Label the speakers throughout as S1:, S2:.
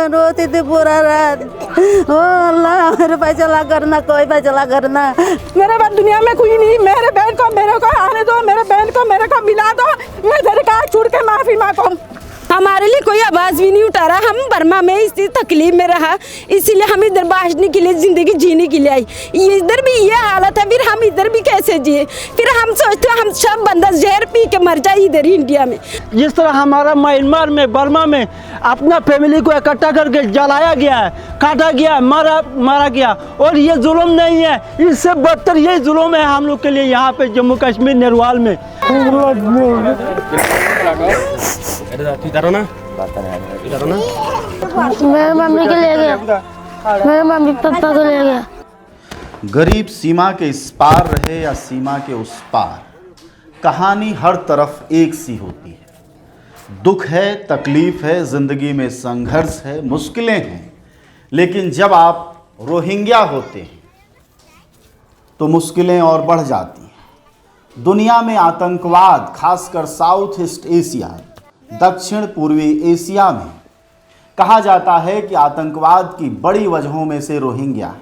S1: रोती थी पूरा रात। ओ अल्लाह मेरे फैसला करना, कोई फैसला करना।
S2: मेरे बाद दुनिया में कोई नहीं, मेरे बहन को मेरे को आने दो, मेरे बहन को मेरे को मिला दो। मैं तेरे का छूट के माफी मांगू। हमारे लिए कोई आवाज़ भी नहीं उठा रहा। हम बर्मा में इस तकलीफ में रहा, इसीलिए हम इधर बांटने के लिए ज़िंदगी जीने के लिए आई। इधर भी ये हालत है, फिर हम इधर भी कैसे जिए? फिर हम सोचते हैं हम सब बंदा जहर पी के मर जाए इधर इंडिया में।
S3: जिस तरह हमारा म्यांमार में, बर्मा में अपना फैमिली को इकट्ठा करके जलाया गया है, काटा गया है, मारा गया, और ये जुल्म नहीं है, इससे बदतर ये जुल्म है हम लोग के लिए यहाँ पे जम्मू कश्मीर नरवाल में।
S4: मेरे मम्मी को ले गया, मेरे मम्मी पापा को ले गया।
S5: गरीब सीमा के इस पार रहे या सीमा के उस पार, कहानी हर तरफ एक सी होती है। दुख है, तकलीफ है, ज़िंदगी में संघर्ष है, मुश्किलें हैं, लेकिन जब आप रोहिंग्या होते हैं तो मुश्किलें और बढ़ जाती हैं। दुनिया में आतंकवाद, खासकर साउथ ईस्ट एशिया, दक्षिण पूर्वी एशिया में कहा जाता है कि आतंकवाद की बड़ी वजहों में से रोहिंग्या है।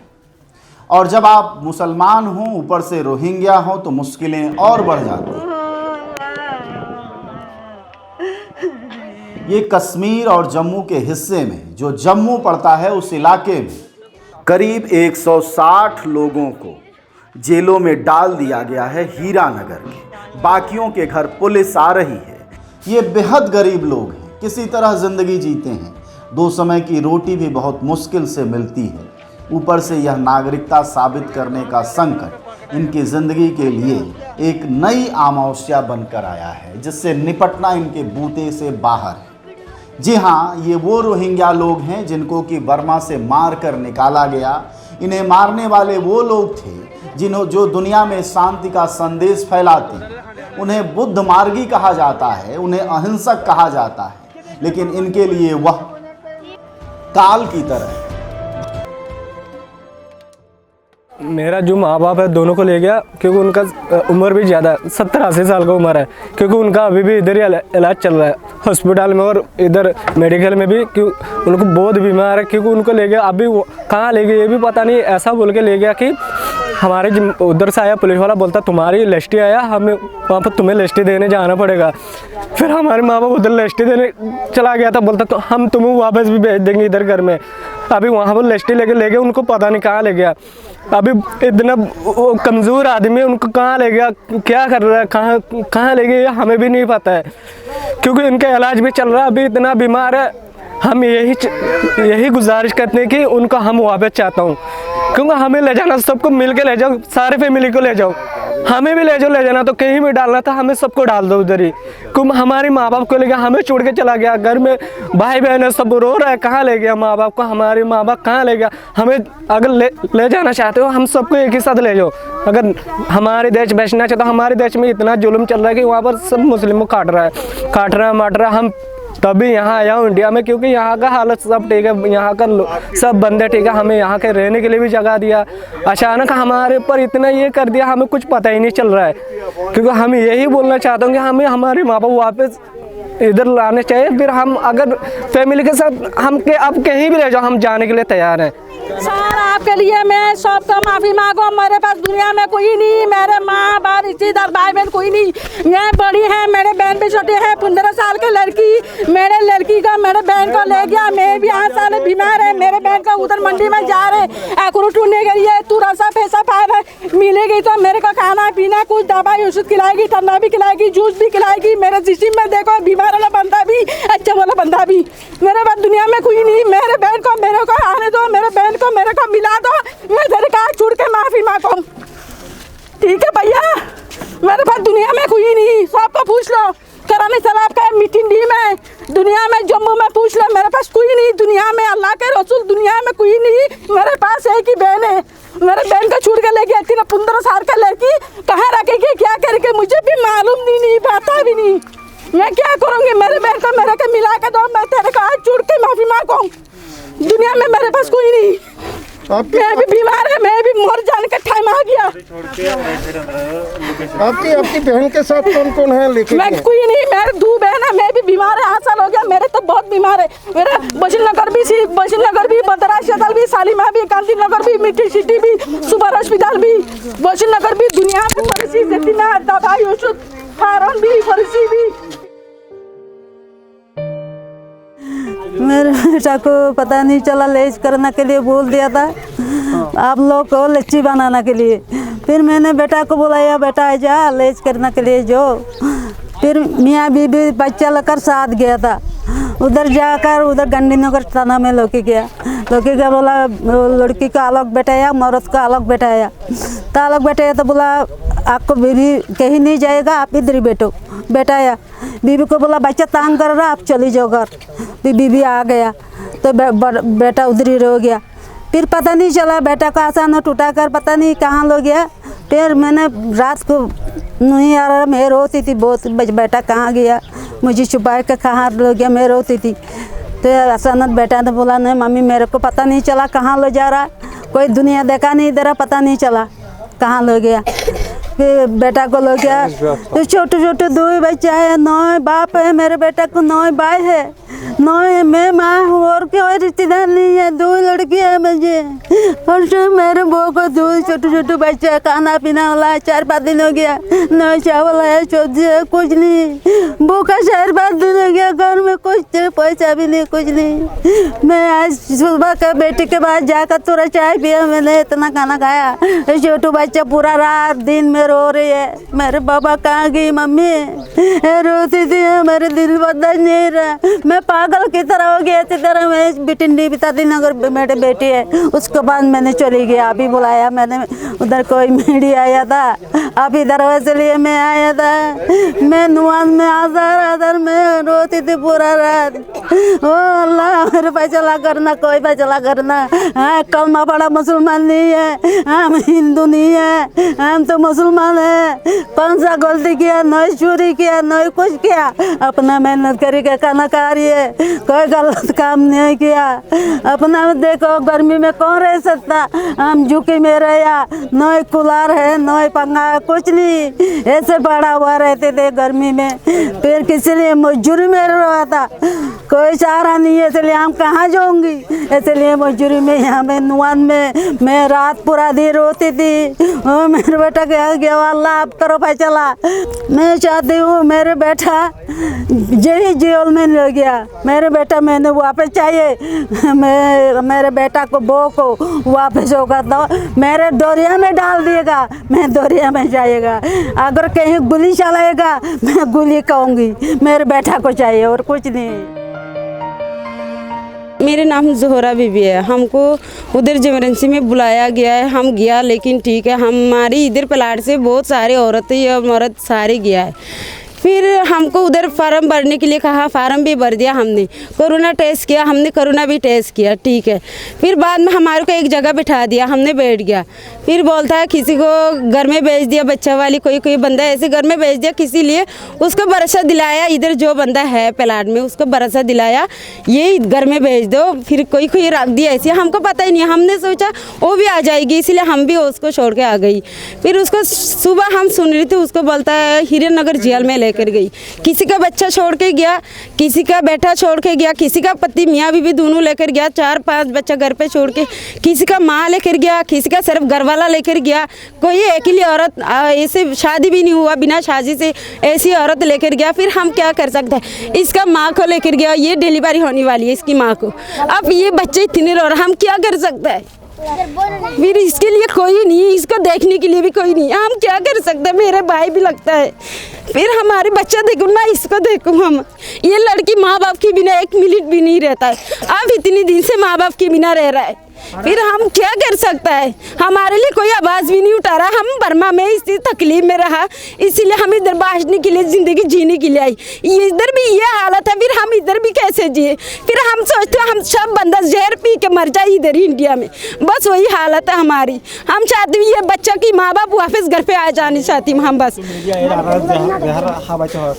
S5: और जब आप मुसलमान हों, ऊपर से रोहिंग्या हों, तो मुश्किलें और बढ़ जाती हैं। ये कश्मीर और जम्मू के हिस्से में, जो जम्मू पड़ता है, उस इलाके में करीब 160 लोगों को जेलों में डाल दिया गया है हीरानगर के। बाकियों के घर पुलिस आ रही है। ये बेहद गरीब लोग हैं, किसी तरह ज़िंदगी जीते हैं। 2 समय की रोटी भी बहुत मुश्किल से मिलती है। ऊपर से यह नागरिकता साबित करने का संकट इनकी ज़िंदगी के लिए एक नई अमावस्या बनकर आया है, जिससे निपटना इनके बूते से बाहर है। जी हाँ, ये वो रोहिंग्या लोग हैं जिनको कि बर्मा से मार कर निकाला गया। इन्हें मारने वाले वो लोग थे जो दुनिया में शांति का संदेश फैलाते हैं। उन्हें बुद्ध मार्गी कहा जाता है, उन्हें अहिंसक कहा जाता है, लेकिन इनके लिए वह काल की तरह है।
S6: मेरा जो माँ बाप है दोनों को ले गया, क्योंकि उनका उम्र भी ज़्यादा है, 70-80 साल का उम्र है, क्योंकि उनका अभी भी इधर ही इलाज चल रहा है हॉस्पिटल में और इधर मेडिकल में भी। क्यों उनको बहुत बीमार है, क्योंकि उनको ले गया। अभी वो कहाँ ले गया ये भी पता नहीं। ऐसा बोल के ले गया कि हमारे उधर से आया पुलिस वाला, बोलता तुम्हारी लिस्टी आया, हमें वहाँ पर तुम्हें लिस्टी देने जाना पड़ेगा। फिर हमारे माँ बाप उधर लिस्टी देने चला गया था, बोलता तो हम तुम्हें वापस भी भेज देंगे इधर घर में। अभी वहाँ पर लिस्टी लेके ले गए, उनको पता नहीं कहाँ ले गया। अभी इतना कमज़ोर आदमी, उनको कहाँ ले गया, क्या कर रहा है, कहाँ ले गया हमें भी नहीं पता है, क्योंकि इनका इलाज भी चल रहा है। अभी इतना बीमार है। हम यही गुजारिश करते हैं कि उनको हम वापस चाहता हूँ, क्योंकि हमें ले जाना, सबको मिल के ले जाओ, सारे फैमिली को ले जाओ, हमें भी ले जाओ। ले जाना तो कहीं भी डालना था, हमें सबको डाल दो उधर ही। क्योंकि हमारे माँ बाप को ले गया, हमें छोड़ के चला गया। घर में भाई बहन है, सब रो रहा है, कहाँ ले गया माँ बाप को, हमारे माँ बाप कहाँ ले गया। हमें अगर ले जाना चाहते हो, हम सबको एक ही साथ ले जाओ। अगर हमारे देश बचना चाहते हो, हमारे देश में इतना जुल्म चल रहा है कि वहाँ पर सब मुस्लिमों काट रहा है, मार रहा है। हम तभी यहाँ आया हूँ इंडिया में, क्योंकि यहाँ का हालत सब ठीक है, यहाँ का सब बंदे ठीक है। हमें यहाँ के रहने के लिए भी जगह दिया। अचानक हमारे ऊपर इतना ये कर दिया, हमें कुछ पता ही नहीं चल रहा है। क्योंकि हम यही बोलना चाहते हैं कि हमें हमारे माँ बाप वापस इधर लाने चाहिए। फिर हम अगर फैमिली के साथ अब कहीं भी ले जाओ, हम जाने के लिए तैयार हैं।
S2: सर आपके लिए मैं सबको माफ़ी मांगो। मेरे पास दुनिया में कोई नहीं, मेरे माँ बाप रिश्तेदार भाई बहन कोई नहीं। मैं बड़ी है, मेरे बहन भी छोटे हैं। 15 साल की लड़की, मेरे लड़की का मेरे बहन को ले गया। मैं भी 8 साल बीमार है। मेरे बहन का उधर मंडी में जा रहे आकुरू ढूंढने के लिए, थोड़ा सा पैसा पाए मिलेगी तो मेरे को खाना पीना, कुछ दवाई औषध खिलाएगी, ठंडा भी खिलाएगी, जूस भी खिलाएगी। मेरे जिस्म में देखो, बीमार वाला बंदा भी, अच्छा वाला बंदा भी। मेरे पास दुनिया में कोई नहीं। मेरे बहन को मेरे को आने दो, मेरे बहन को मेरे को मिला दो। मैं तेरे का छूट के माफी मांगू। ठीक है भैया, मेरे पास दुनिया में कोई नहीं। सबको पूछ लो, करानी सलाब का मीटिंग में, दुनिया में जम्मू में पूछ लो, मेरे पास कोई नहीं दुनिया में। अल्लाह के रसूल, दुनिया में कोई नहीं। मेरे पास एक ही बहन है। मेरे बहन को छूट के ले गई थी ना, 15 साल का लड़की। कहाँ रखेगी, क्या करेगी, मुझे भी मालूम नहीं, पता भी नहीं। मैं क्या करूँगी? मेरे बहन को मेरे को मिला के दो। मैं तेरे का हाथ छूट के माफी मांगू। दुनिया में मेरे पास कोई नहीं। मैं भी बीमार है, मैं भी मर जाने का टाइम आ गया।
S7: आपकी बहन के साथ कौन कौन है लेके?
S2: मैं कोई नहीं, मेरे 2 बहन है, मैं भी बीमार है, 8 साल हो गया, मेरे तो बहुत बीमार है। मेरा बशीर नगर भी, बदरा अस्पताल भी, सालिमा भी, गांधी नगर भी, मिट्टी सिटी भी, सुपर अस्पताल भी, बशीर नगर भी, दुनिया में परिस्थिति देती ना, दवाई औषध फार्म भी, फर्जी भी।
S1: मेरे बेटा को पता नहीं चला, लेज करने के लिए बोल दिया था आप लोग को लच्ची बनाने के लिए। फिर मैंने बेटा को बुलाया, बेटा जा लेज करने के लिए जो। फिर मियाँ बीबी बच्चा लेकर साथ गया था। उधर जाकर उधर गांधी नगर थाना में लोकी गया। लोकी का बोला लड़की का अलग बैठाया, मर्द का अलग बैठाया। तो अलग बैठाया तो बोला आपको बीबी कहीं नहीं जाएगा, आप इधर ही बैठो। बैठाया, बीबी को बोला बच्चा तंग कर रहा, आप चली जाओ घर। बीबी आ गया तो बेटा उधर ही रह गया। फिर पता नहीं चला, बेटा का आसान टूटा कर पता नहीं कहाँ लो गया। फिर मैंने रात को नहीं आ रहा, मैं रोती थी बहुत, बेटा कहाँ गया, मुझे छुपा के कहाँ लो गया, मैं रोती थी। तो अचानक बेटा ने बोला नहीं मम्मी मेरे को पता नहीं चला कहाँ लो जा रहा, कोई दुनिया देखा नहीं दे रहा, पता नहीं चला कहाँ लो गया। फिर बेटा को लो गया। तो छोटे छोटे 2 बच्चे है, 9 बाप है, मेरे बेटा को 9 भाई है, 9 मैं माँ हूँ और कोई रिश्तेदार नहीं है, 2 लड़की है मुझे। और मेरे बहू को 2 छोटे छोटे बच्चे, खाना पीना वाला है, 4-5 दिन हो गया, 9 चावल है, सब्जी है, कुछ नहीं, भूखा 4-5 दिन हो गया, घर में कुछ पैसा भी नहीं, कुछ नहीं। मैं आज सुबह का बेटी के बाद जाकर थोड़ा चाय पिया, मैंने इतना खाना खाया। छोटू बच्चा पूरा रात दिन में रो रही है, मेरे बाबा कहाँ गई मम्मी, रोती थी, मेरे दिल बर्दाश्त नहीं रहा, मैं पागल की तरह हो गया। इसी तरह मैं बिटिंडी बिताती नगर मेरे बेटी है, उसके बाद मैंने चली गया। अभी बुलाया मैंने, उधर कोई मीडिया आया था, अभी इधर इसलिए मैं आया था। मैं नुआन में आधार में रोती थी पूरा रात। ओ अल्लाह मेरे फैसला करना, कोई फैसला करना। हाँ कलमा पड़ा मुसलमान नहीं है, हम हिंदू नहीं है, हम तो मुसलमान है। कौन सा गलती किया, नहीं चोरी किया, नहीं कुछ किया, अपना मेहनत करके खाना खा रही है, कोई गलत काम नहीं किया। अपना देखो गर्मी में कौन रह सकता, हम झुकी में रहा, नहीं कूलर है, नहीं पंखा, कुछ नहीं, ऐसे पड़ा हुआ रहते थे गर्मी में। फिर किसी ने मजदूरी में रहा था, कोई सहारा नहीं है, इसलिए हम कहाँ जाऊंगी, इसलिए मजदूरी में यहाँ में नुआन में मैं रात पूरा दिन रोती थी। ओ मेरे बेटा गया, अल्लाह आप करो फैसला। मैं चाहती हूँ मेरे बेटा यही जेल में ले गया, मेरे बेटा मैंने वापस चाहिए, मेरे बेटा को बहू को वापस होगा तो मेरे दरिया में डाल दिएगा, मैं दरिया में जाएगा। अगर कहीं गोली चलाएगा मैं गोली कहूँगी, मेरे बेटा को चाहिए और कुछ नहीं।
S8: मेरे नाम जोहरा बीबी है। हमको उधर इमरजेंसी में बुलाया गया है, हम गया, लेकिन ठीक है हमारी इधर प्लाट से बहुत सारे औरतें और मर्द सारे गया है। फिर हमको उधर फार्म भरने के लिए कहा, फार्म भी भर दिया हमने, कोरोना टेस्ट किया हमने, कोरोना भी टेस्ट किया, ठीक है। फिर बाद में हमारे को एक जगह बिठा दिया, हमने बैठ गया। फिर बोलता है किसी को घर में भेज दिया, बच्चा वाली कोई बंदा ऐसे घर में भेज दिया, किसी लिए उसको भरोसा दिलाया, इधर जो बंदा है प्लाट में उसको भरोसा दिलाया ये घर में भेज दो, फिर कोई रख दिया ऐसे, हमको पता ही नहीं, हमने सोचा वो भी आ जाएगी, इसलिए हम भी उसको छोड़ के आ गई। फिर उसको सुबह हम सुन रही थी, उसको बोलता है हिरन नगर जेल में कर गई, किसी का बच्चा छोड़ के गया, किसी का बेटा छोड़ के गया, किसी का पति मियाँ बीवी दोनों लेकर गया, 4-5 बच्चा घर पे छोड़ के, किसी का माँ लेकर गया, किसी का सिर्फ घर वाला लेकर गया, कोई अकेली औरत ऐसे शादी भी नहीं हुआ बिना शादी से ऐसी औरत लेकर गया। फिर हम क्या कर सकते हैं, इसका माँ को लेकर गया, ये डिलीवरी होने वाली है इसकी माँ को, अब ये बच्चे इतने रो रहे, हम क्या कर सकते हैं। फिर इसके लिए कोई नहीं, इसको देखने के लिए भी कोई नहीं, हम क्या कर सकते हैं, मेरे भाई भी लगता है। फिर हमारे बच्चा देखूँ ना, इसको देखूँ हम, ये लड़की माँ बाप के बिना 1 मिनट भी नहीं रहता है, अब इतनी दिन से माँ बाप के बिना रह रहा है। फिर हम क्या कर सकता है, हमारे लिए कोई आवाज़ भी नहीं उठा रहा। हम बर्मा में इसी तकलीफ में रहा, इसीलिए हम इधर बांटने के लिए ज़िंदगी जीने के लिए आई, इधर भी ये हालत है, फिर हम इधर भी कैसे जिए। फिर हम सोचते हैं हम सब बंदा जहर पी के मर जाए इधर ही इंडिया में, बस वही हालत है हमारी। हम चाहते हैं ये बच्चा की माँ बाप वापस घर पे आ जानी चाहती हूँ हम, बस।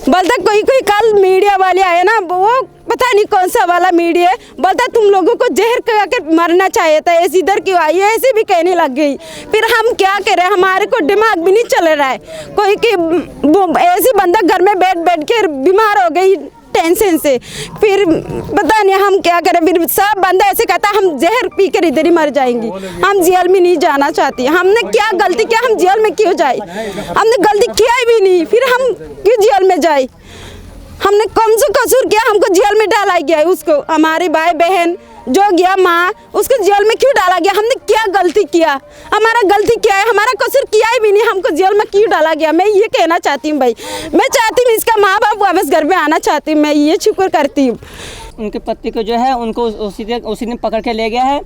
S8: बोलता कोई कल मीडिया वाले आए ना, वो पता नहीं कौन सा वाला मीडिया बोलता तुम लोगों को जहर खा के मरना चाहिए था, ऐसे इधर क्यों आई है, ऐसे भी कहने लग गई। फिर हम क्या करें, हमारे को दिमाग भी नहीं चल रहा है। कोई कि ऐसे बंदा घर में बैठ के बीमार हो गई टेंशन से, फिर पता नहीं हम क्या करें। फिर सब बंदा ऐसे कहता हम जहर पी कर इधर ही मर जाएंगे, हम जेल में नहीं जाना चाहती। हमने क्या गलती किया, हम जेल में क्यों जाए, हमने गलती किया भी नहीं, फिर हम क्यों जेल में जाए। हमने कौन सा कसूर किया, हमको जेल में डाला गया है। उसको हमारे भाई बहन जो गया माँ, उसको जेल में क्यों डाला गया, हमने क्या गलती किया, हमारा गलती क्या है, हमारा कसूर किया ही भी नहीं, हमको जेल में क्यों डाला गया। मैं ये कहना चाहती हूँ भाई, मैं चाहती हूँ इसका माँ बाप वापस घर में आना चाहती हूँ, मैं ये शुक्र करती हूँ।
S9: उनके पति को जो है उनको उसी दिन पकड़ के ले गया है।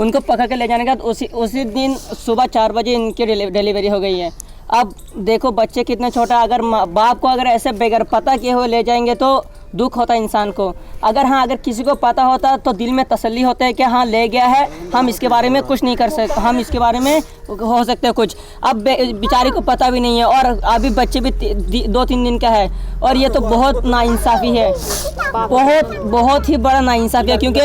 S9: उनको पकड़ के ले जाने के बाद उसी दिन सुबह 4 बजे इनकी डिलीवरी हो गई है। अब देखो बच्चे कितने छोटा, अगर बाप को अगर ऐसे बगैर पता किए हुए ले जाएंगे तो दुख होता है इंसान को। अगर किसी को पता होता तो दिल में तसल्ली होता है कि हाँ ले गया है, हम इसके बारे में कुछ नहीं कर सकते, हम इसके बारे में हो सकते हैं कुछ। अब बेचारी को पता भी नहीं है और अभी बच्चे भी 2-3 दिन का है और ये तो बहुत नाइंसाफ़ी है, बहुत ही बड़ा नाइंसाफ़ी है। क्योंकि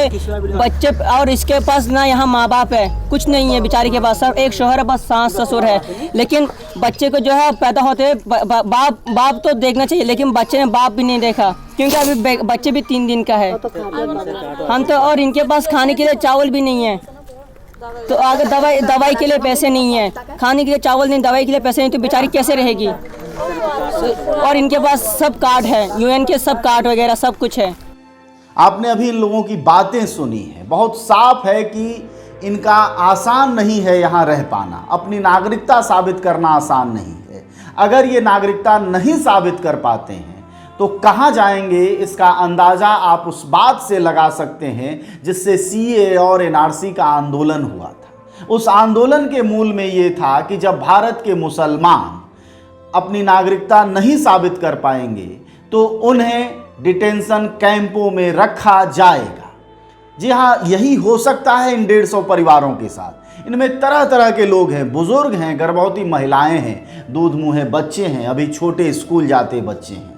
S9: बच्चे और इसके पास ना यहाँ माँ बाप है, कुछ नहीं है बेचारी के पास, सिर्फ एक शौहर है, बस सास ससुर है। लेकिन बच्चे को जो है पैदा होते बाप तो देखना चाहिए, लेकिन बच्चे ने बाप भी नहीं देखा क्योंकि अभी बच्चे भी 3 दिन का है। हम तो और इनके पास खाने के लिए चावल भी नहीं है, तो अगर दवाई के लिए पैसे नहीं है, खाने के लिए चावल नहीं, दवाई के लिए पैसे नहीं, तो बेचारी कैसे रहेगी। और इनके पास सब कार्ड है, यूएन के सब कार्ड वगैरह सब कुछ है।
S5: आपने अभी इन लोगों की बातें सुनी है, बहुत साफ है कि इनका आसान नहीं है यहाँ रह पाना, अपनी नागरिकता साबित करना आसान नहीं है। अगर ये नागरिकता नहीं साबित कर पाते हैं तो कहाँ जाएंगे, इसका अंदाज़ा आप उस बात से लगा सकते हैं जिससे सीए और एनआरसी का आंदोलन हुआ था। उस आंदोलन के मूल में ये था कि जब भारत के मुसलमान अपनी नागरिकता नहीं साबित कर पाएंगे तो उन्हें डिटेंशन कैंपों में रखा जाएगा। जी हाँ, यही हो सकता है इन 150 परिवारों के साथ। इनमें तरह तरह के लोग हैं, बुजुर्ग हैं, गर्भवती महिलाएं हैं, दूध मुँहे बच्चे हैं, अभी छोटे स्कूल जाते बच्चे हैं।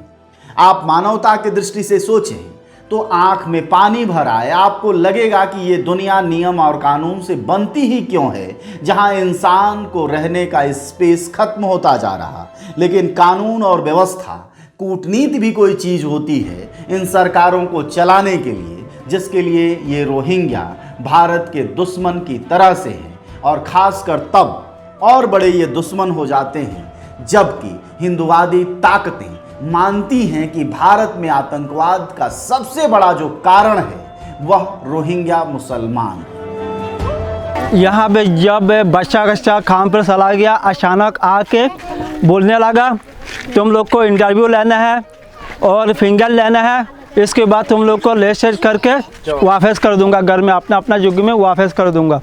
S5: आप मानवता की दृष्टि से सोचें तो आंख में पानी भर आए, आपको लगेगा कि ये दुनिया नियम और कानून से बनती ही क्यों है, जहां इंसान को रहने का स्पेस खत्म होता जा रहा। लेकिन कानून और व्यवस्था, कूटनीति भी कोई चीज़ होती है इन सरकारों को चलाने के लिए, जिसके लिए ये रोहिंग्या भारत के दुश्मन की तरह से हैं। और ख़ासकर तब और बड़े ये दुश्मन हो जाते हैं जबकि हिंदुवादी ताकतें मानती हैं कि भारत में आतंकवाद का सबसे बड़ा जो कारण है वह रोहिंग्या मुसलमान है।
S3: यहाँ पे जब बच्चा काम पर चला गया, अचानक आके बोलने लगा तुम लोग को इंटरव्यू लेना है और फिंगर लेना है, इसके बाद तुम लोग को लेसेज करके वापस कर दूंगा घर में, अपना जुग में वापस कर दूंगा।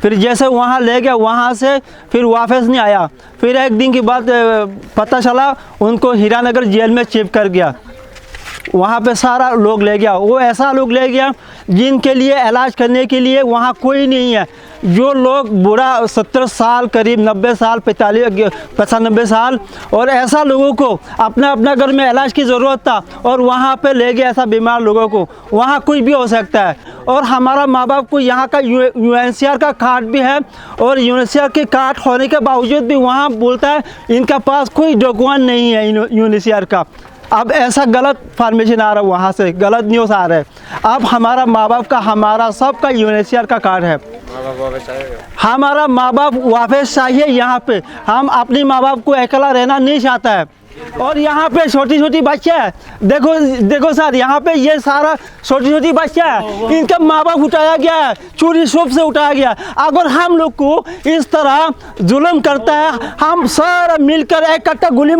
S3: फिर जैसे वहाँ ले गया, वहाँ से फिर वापस नहीं आया। फिर एक दिन के बाद पता चला उनको हीरानगर जेल में चिप कर गया, वहाँ पे सारा लोग ले गया। वो ऐसा लोग ले गया जिनके लिए इलाज करने के लिए वहाँ कोई नहीं है। जो लोग बुरा 70 साल, करीब 90 साल, 95 साल, और ऐसा लोगों को अपना घर में इलाज की ज़रूरत था और वहाँ पे ले गया ऐसा बीमार लोगों को। वहाँ कुछ भी हो सकता है। और हमारा माँ बाप को यहाँ का यूएनएचसीआर का कार्ड भी है और यूएनएचसीआर के कार्ड होने के बावजूद भी वहाँ बोलता है इनका पास कोई डॉक्यूमेंट नहीं है यूएनएचसीआर का। अब ऐसा गलत फॉर्मेशन आ रहा है, वहाँ से गलत न्यूज़ आ रहा है। अब हमारा माँ बाप का, हमारा सबका यूएनएचसीआर का कार्ड है, हमारा माँ बाप वापस चाहिए यहाँ पे। हम अपने माँ बाप को अकेला रहना नहीं चाहता है। और यहाँ पे छोटी छोटी बच्चे हैं, देखो सर, यहाँ पे ये सारा छोटी बच्चे हैं, इनका माँ बाप उठाया गया है, चोरी शॉप से उठाया गया। अगर हम लोग को इस तरह जुल्म करता है, हम सारा मिलकर इकट्ठा गोली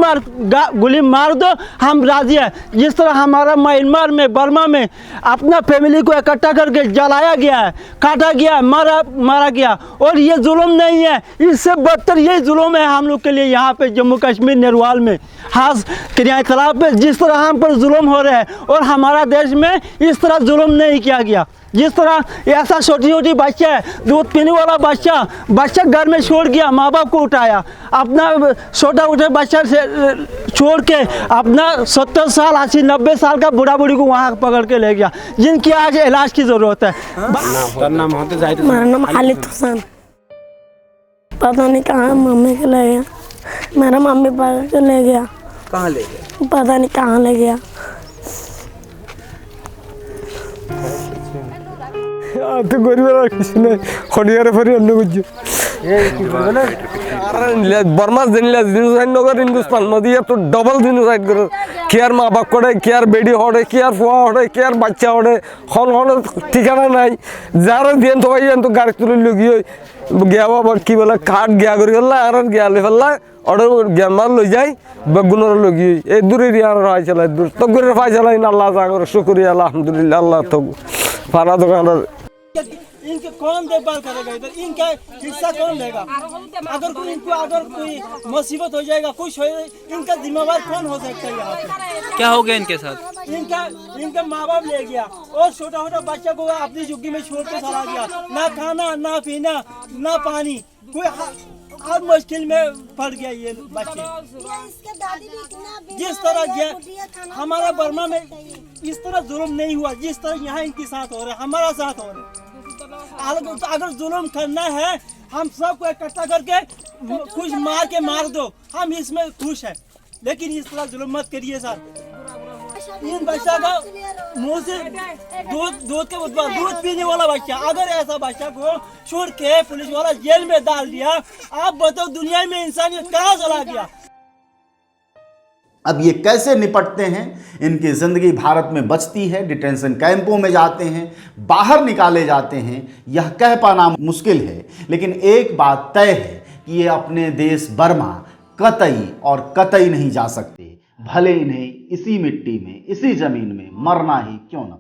S3: मार दो, हम राजी है। जिस तरह हमारा म्यांमार में, बर्मा में अपना फैमिली को इकट्ठा करके जलाया गया है, काटा गया, मारा गया, और ये जुल्म नहीं है, इससे बदतर ये जुल्म है हम लोग के लिए यहाँ पे जम्मू कश्मीर नेरवाल में, खास किरिया तालाब पे जिस तरह हम पर जुल्म हो रहा है। और हमारा देश में इस तरह जुल्म नहीं किया गया। जिस तरह ऐसा छोटी छोटी बच्चा है, दूध पीने वाला बच्चा घर में छोड़ गया, माँ बाप को उठाया, अपना छोटा छोटा बच्चा से छोड़ के अपना 70 साल 80 90 साल का बूढ़ा बूढ़ी को वहाँ पकड़ के ले गया, जिनकी आज इलाज की ज़रूरत है।
S4: मेरा नाम खालिद हुसैन। पता नहीं कहाँ मम्मी के ले गया, मेरा मम्मी पकड़ के ले गया।
S10: कहाँ ले गया?
S4: पता नहीं कहाँ ले गया।
S6: तो गरीब किसी ने खड़ियारे फरी अन्य कुछ बर्मा नगर हिंदुस्तान मध्य तो डबल जिनोसाइड करो केयर माँ बाप को केयर बेडी हड़े केयर फुआ हड़े केयर बच्चा हड़े खन ठिकाना नाई जार दिन तो भाई तो गाड़ी तुले लगी गया बाबा की बोला काट गया करी फल्ला आर गया ले फल्ला ऑर्डर गया मार लो जाए बगुनर लगी ए दूर रहा चला दूर तो गुर रफा चला इन अल्लाह सागर शुक्रिया अल्हम्दुलिल्लाह अल्लाह तो फाना दुकानदार
S3: इनके कौन देखभाल करेगा इधर, इनका हिस्सा कौन लेगा? अगर कोई मुसीबत हो जाएगा, कुछ हो, इनका जिम्मेवार कौन हो सकता है यहाँ पे?
S10: क्या हो गया इनके साथ?
S3: इनका माँ बाप ले गया और छोटा छोटा बच्चा को अपनी झुग्गी में छोड़ के चला गया, ना खाना ना पीना ना पानी, कोई हर मुश्किल में पड़ गया ये बच्चे। जिस तरह गया हमारा बर्मा में इस तरह जुल्म नहीं हुआ जिस तरह यहाँ इनके साथ हो रहा है, हमारा साथ हो रहा है। अगर जुल्म करना है हम सबको इकट्ठा करके कुछ मार दो, हम इसमें खुश हैं, लेकिन इस तरह जुल्म मत करिए सर। इन बच्चा का मुंह से दूध पीने वाला बच्चा, अगर ऐसा बच्चा को छोड़ के पुलिस वाला जेल में डाल दिया, आप बताओ दुनिया में इंसानियत कहाँ चला गया?
S5: अब ये कैसे निपटते हैं? इनकी ज़िंदगी भारत में बचती है, डिटेंशन कैंपों में जाते हैं, बाहर निकाले जाते हैं, यह कह पाना मुश्किल है। लेकिन एक बात तय है कि ये अपने देश बर्मा कतई और कतई नहीं जा सकते, भले इन्हें इसी मिट्टी में इसी ज़मीन में मरना ही क्यों न।